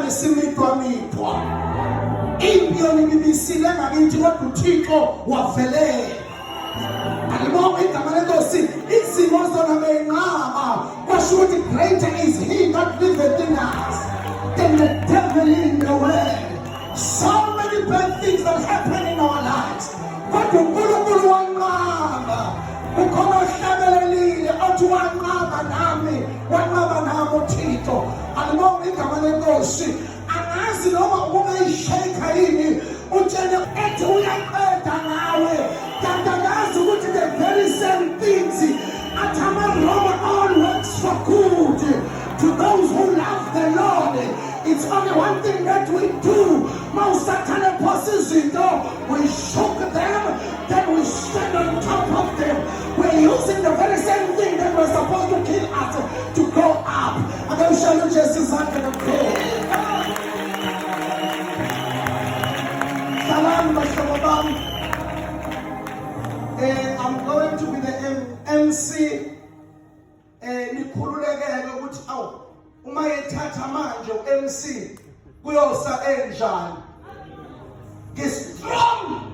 sihlale simitwa impiyoni bibisile ngakithi kodwa uThixo wavelela. Alibonga igama lenkosi. Izimo zona benqaba kwasho ukuthi greater is he that liveth in us than the devil in the world. So many bad things that happen in our lives, kodwa uNkulunkulu wanqaba. Ukhona ohlabelelile othi wanqaba nami uThixo. Alibonga igama lenkosi. Angazi noma ungayisheka yini utshele ethi uyaqeda ngawe, kanti angazi ukuthi the very same things atama all works for good to those who love the Lord. It's only one thing that we do. Most Satan bosses we shock them, then we stand on top of them. We're using the very same thing that was supposed to kill us to go up. I'm going to show you just as I'm going to go. I'm going to be the MC. Nikhululekele ukuthi uma yethatha manje uMC kuyosa enjani. Get strong.